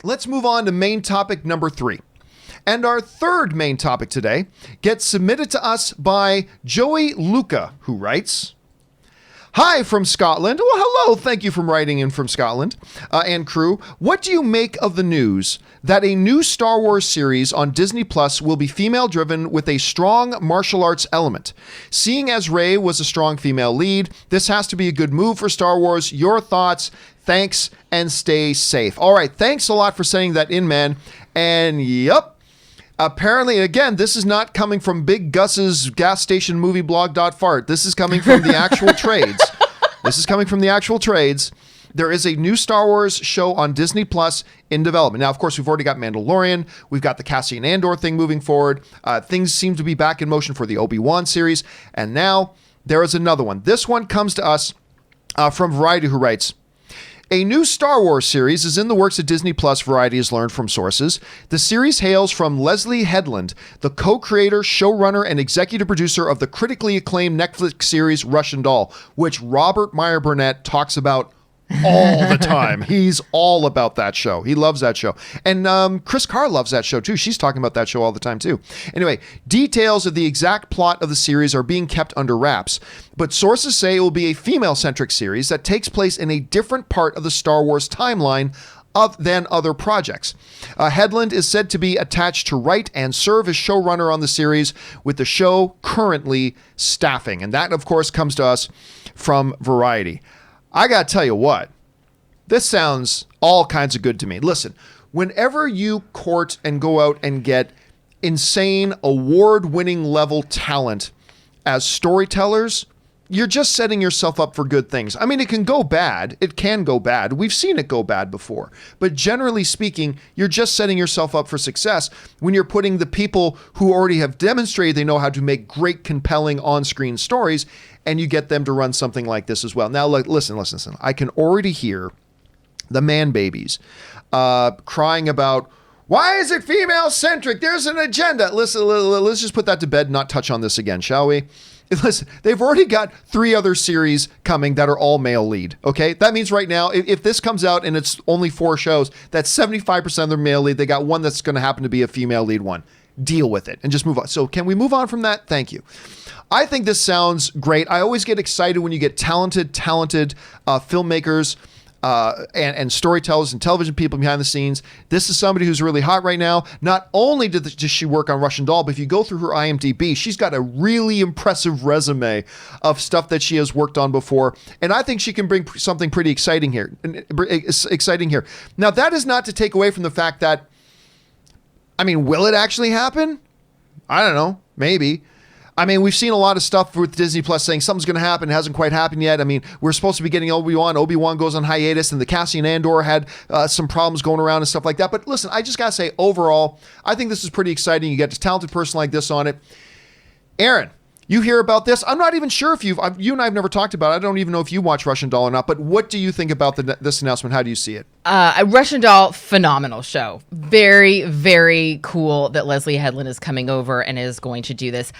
let's move on to main topic number 3. And our third main topic today gets submitted to us by Joey Luka, who writes, "Hi from Scotland." Well, hello. Thank you for writing in from Scotland and crew. What do you make of the news that a new Star Wars series on Disney Plus will be female-driven with a strong martial arts element? Seeing as Rey was a strong female lead, this has to be a good move for Star Wars. Your thoughts? Thanks and stay safe. All right. Thanks a lot for sending that in, man. And yep. Apparently, again, this is not coming from Big Gus's gas station movie blog.fart. This is coming from the actual trades. This is coming from the actual trades. There is a new Star Wars show on Disney Plus in development. Now, of course, we've already got Mandalorian. We've got the Cassian Andor thing moving forward. Things seem to be back in motion for the Obi-Wan series. And now there is another one. This one comes to us from Variety, who writes, "A new Star Wars series is in the works at Disney Plus, Variety has learned from sources. The series hails from Leslie Headland, the co-creator, showrunner, and executive producer of the critically acclaimed Netflix series Russian Doll, which Robert Meyer Burnett talks about all the time. He's all about that show. He loves that show. And Chris Carr loves that show too. She's talking about that show all the time too. Anyway, details of the exact plot of the series are being kept under wraps, but sources say it will be a female-centric series that takes place in a different part of the Star Wars timeline than other projects. Headland is said to be attached to write and serve as showrunner on the series, with the show currently staffing. And that, of course, comes to us from Variety. I got to tell you what, this sounds all kinds of good to me. Listen, whenever you court and go out and get insane award-winning level talent as storytellers, you're just setting yourself up for good things. I mean, it can go bad. It can go bad. We've seen it go bad before. But generally speaking, you're just setting yourself up for success when you're putting the people who already have demonstrated they know how to make great, compelling on-screen stories, and you get them to run something like this as well. Now, listen. I can already hear the man babies crying about, why is it female-centric? There's an agenda. Listen, let's just put that to bed and not touch on this again, shall we? Listen, they've already got 3 other series coming that are all male lead, okay? That means right now, if this comes out and it's only 4 shows, that's 75% of their male lead. They got one that's going to happen to be a female lead one. Deal with it and just move on. So can we move on from that? Thank you. I think this sounds great. I always get excited when you get talented filmmakers and storytellers and television people behind the scenes. This is somebody who's really hot right now. Not only does she work on Russian Doll, but if you go through her IMDb, she's got a really impressive resume of stuff that she has worked on before. And I think she can bring something pretty exciting here. Now, that is not to take away from the fact that, I mean, will it actually happen? I don't know. Maybe. I mean, we've seen a lot of stuff with Disney Plus saying something's going to happen. It hasn't quite happened yet. I mean, we're supposed to be getting Obi-Wan. Obi-Wan goes on hiatus, and the Cassian Andor had some problems going around and stuff like that. But listen, I just got to say, overall, I think this is pretty exciting. You get a talented person like this on it. Erin, you hear about this? I'm not even sure if you and I have never talked about it. I don't even know if you watch Russian Doll or not. But what do you think about this announcement? How do you see it? Russian Doll, phenomenal show. Very, very cool that Leslie Headland is coming over and is going to do this.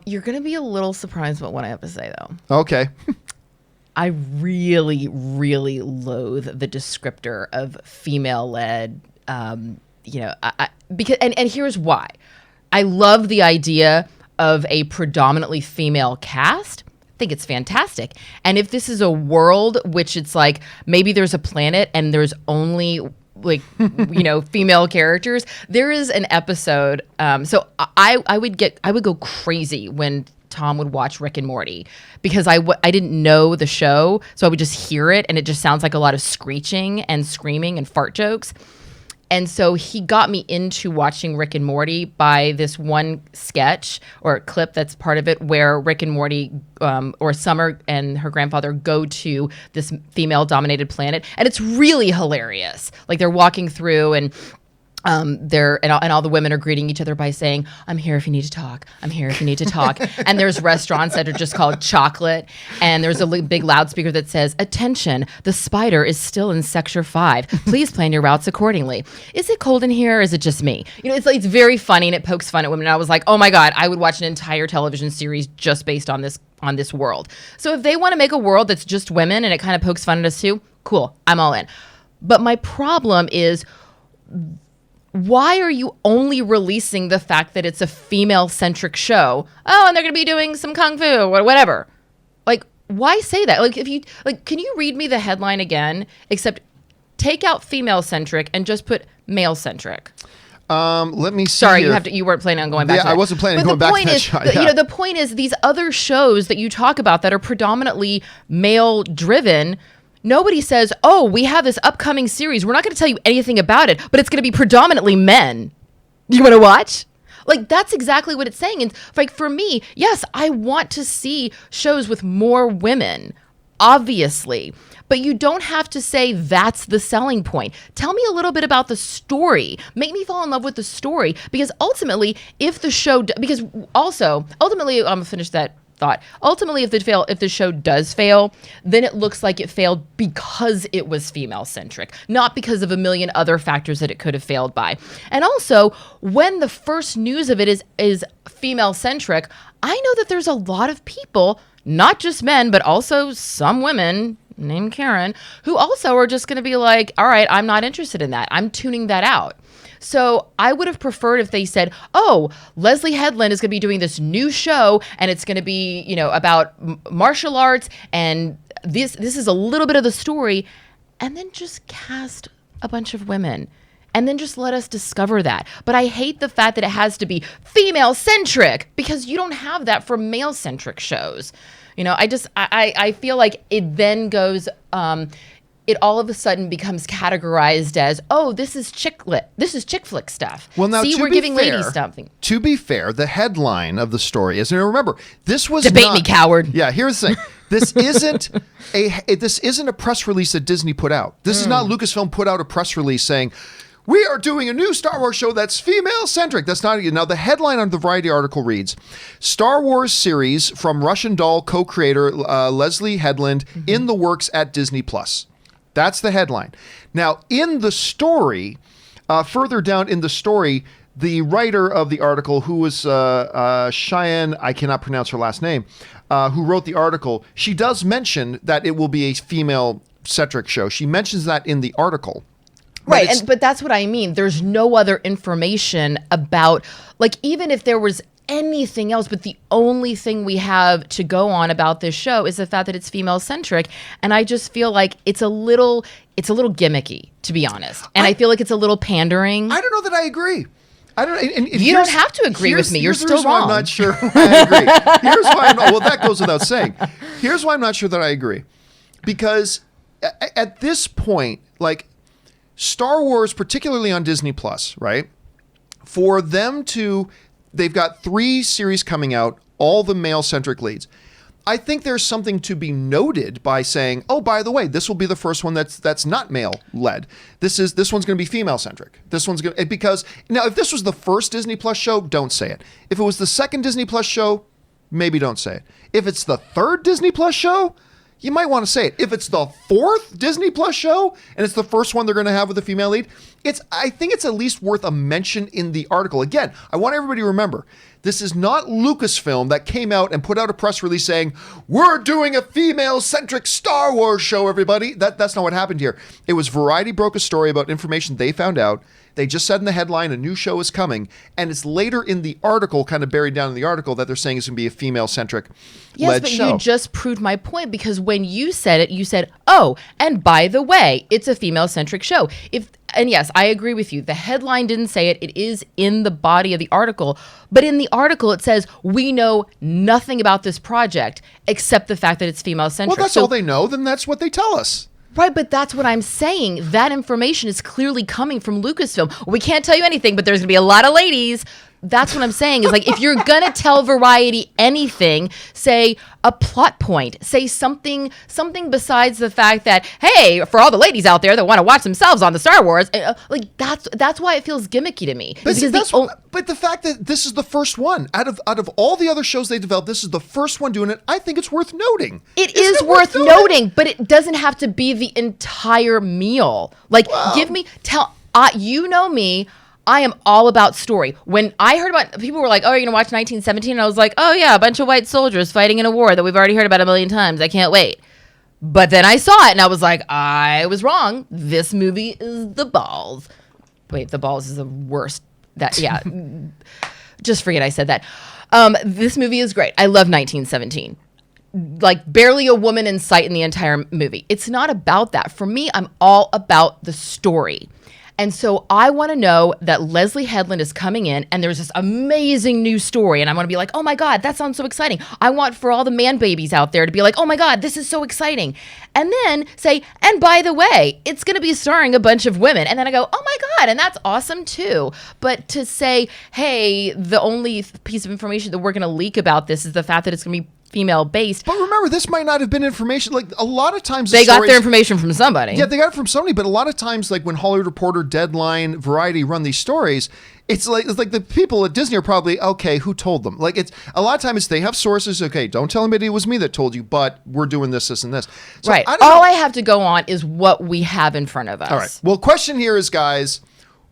You're going to be a little surprised about what I have to say, though. Okay. I really, really loathe the descriptor of female-led, because here's why. I love the idea of a predominantly female cast. I think it's fantastic. And if this is a world which it's like maybe there's a planet and there's only female characters. There is an episode. So I would go crazy when Tom would watch Rick and Morty because I didn't know the show. So I would just hear it and it just sounds like a lot of screeching and screaming and fart jokes. And so he got me into watching Rick and Morty by this one sketch or clip that's part of it where Rick and Morty or Summer and her grandfather go to this female-dominated planet. And it's really hilarious. Like they're walking through and all the women are greeting each other by saying, "I'm here if you need to talk. I'm here if you need to talk." And there's restaurants that are just called Chocolate. And there's a big loudspeaker that says, "Attention, the spider is still in Sector 5. Please plan your routes accordingly. Is it cold in here or is it just me?" It's very funny and it pokes fun at women. And I was like, oh my God, I would watch an entire television series just based on this world. So if they want to make a world that's just women and it kind of pokes fun at us too, cool, I'm all in. But my problem is, why are you only releasing the fact that it's a female-centric show? Oh, and they're going to be doing some kung fu or whatever. Like, why say that? Like, if you can you read me the headline again? Except take out female-centric and just put male-centric. Let me see. Sorry, here. you weren't planning on going back to that. I wasn't planning on going back to that shot. The point is, these other shows that you talk about that are predominantly male-driven, nobody says, oh, we have this upcoming series. We're not going to tell you anything about it, but it's going to be predominantly men. You want to watch? Like, that's exactly what it's saying. And like, for me, yes, I want to see shows with more women, obviously. But you don't have to say that's the selling point. Tell me a little bit about the story. Make me fall in love with the story. Because ultimately, if the show... ultimately, I'm going to finish that thought. Ultimately, if the show does fail, then it looks like it failed because it was female-centric, not because of a million other factors that it could have failed by. And also, when the first news of it is female-centric, I know that there's a lot of people, not just men, but also some women named Karen, who also are just going to be like, all right, I'm not interested in that. I'm tuning that out. So I would have preferred if they said, oh, Leslie Headland is going to be doing this new show and it's going to be, about martial arts and this is a little bit of the story, and then just cast a bunch of women and then just let us discover that. But I hate the fact that it has to be female-centric because you don't have that for male-centric shows. I feel like it then goes... it all of a sudden becomes categorized as, oh, this is chick flick stuff. Well, now, see, we're giving ladies something. To be fair, the headline of the story is, and remember, this was Debate me, coward. Yeah, here's the thing. This isn't a press release that Disney put out. This is not Lucasfilm put out a press release saying, we are doing a new Star Wars show that's female-centric. That's not... Now, the headline on the Variety article reads, Star Wars series from Russian Doll co-creator Leslie Headland in the works at Disney+. That's the headline. Now, in the story, further down in the story, the writer of the article, who was Cheyenne, I cannot pronounce her last name, who wrote the article, she does mention that it will be a female-centric show. She mentions that in the article. Right, but that's what I mean. There's no other information about, like, even if there was anything else, but the only thing we have to go on about this show is the fact that it's female-centric, and I just feel like it's a little gimmicky, to be honest, and I feel like it's a little pandering. I don't know that I agree. I don't. And you don't have to agree with me. You're still wrong. I'm not sure I agree. Here's why I'm not. Well, that goes without saying. Here's why I'm not sure that I agree, because at this point, like, Star Wars, particularly on Disney Plus, right? For them to... They've got 3 series coming out, all the male-centric leads. I think there's something to be noted by saying, oh, by the way, this will be the first one that's not male-led. This one's going to be female-centric. This one's going to... Because, now, if this was the first Disney Plus show, don't say it. If it was the second Disney Plus show, maybe don't say it. If it's the third Disney Plus show, you might want to say it. If it's the 4th Disney Plus show, and it's the first one they're going to have with a female lead, I think it's at least worth a mention in the article. Again, I want everybody to remember, this is not Lucasfilm that came out and put out a press release saying, we're doing a female-centric Star Wars show, everybody. That's not what happened here. It was Variety broke a story about information they found out. They just said in the headline, a new show is coming. And it's later in the article, kind of buried down in the article, that they're saying it's going to be a female-centric led show. You just proved my point, because when you said it, you said, oh, and by the way, it's a female-centric show. And yes, I agree with you. The headline didn't say it. It is in the body of the article. But in the article, it says, we know nothing about this project except the fact that it's female-centric. Well, that's all they know. Then that's what they tell us. Right, but that's what I'm saying. That information is clearly coming from Lucasfilm. We can't tell you anything, but there's going to be a lot of ladies. That's what I'm saying, is like, if you're going to tell Variety anything, say a plot point, say something besides the fact that, hey, for all the ladies out there that want to watch themselves on the Star Wars, like, that's why it feels gimmicky to me. But the fact that this is the first one out of all the other shows they developed, this is the first one doing it. I think it's worth noting. It is worth noting, but it doesn't have to be the entire meal. Like, you know me. I am all about story. When I heard about, people were like, oh, you're going to watch 1917? And I was like, oh, yeah, a bunch of white soldiers fighting in a war that we've already heard about a million times. I can't wait. But then I saw it and I was like, I was wrong. This movie is the balls. Wait, the balls is the worst. Just forget I said that. This movie is great. I love 1917. Like barely a woman in sight in the entire movie. It's not about that. For me, I'm all about the story. And so I want to know that Leslie Headland is coming in and there's this amazing new story. And I want to be like, oh my God, that sounds so exciting. I want for all the man babies out there to be like, oh my God, this is so exciting. And then say, and by the way, it's going to be starring a bunch of women. And then I go, oh my God, and that's awesome too. But to say, hey, the only piece of information that we're going to leak about this is the fact that it's going to be female based. But remember, this might not have been information. Like a lot of times, they got their information from somebody. Yeah, they got it from somebody. But a lot of times, like when Hollywood Reporter, Deadline, Variety run these stories, it's like the people at Disney are probably okay. Who told them? Like it's a lot of times they have sources. Okay, don't tell anybody it was me that told you, but we're doing this, this, and this. So right. All I have to go on is what we have in front of us. All right. Well, question here is, guys,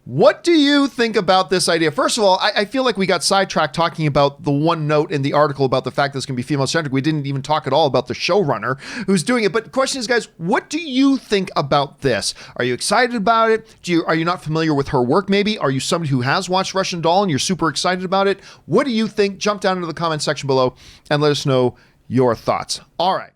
what do you think about this idea? First of all, I feel like we got sidetracked talking about the one note in the article about the fact that it's going to be female-centric. We didn't even talk at all about the showrunner who's doing it. But the question is, guys, what do you think about this? Are you excited about it? Are you not familiar with her work, maybe? Are you somebody who has watched Russian Doll and you're super excited about it? What do you think? Jump down into the comment section below and let us know your thoughts. All right.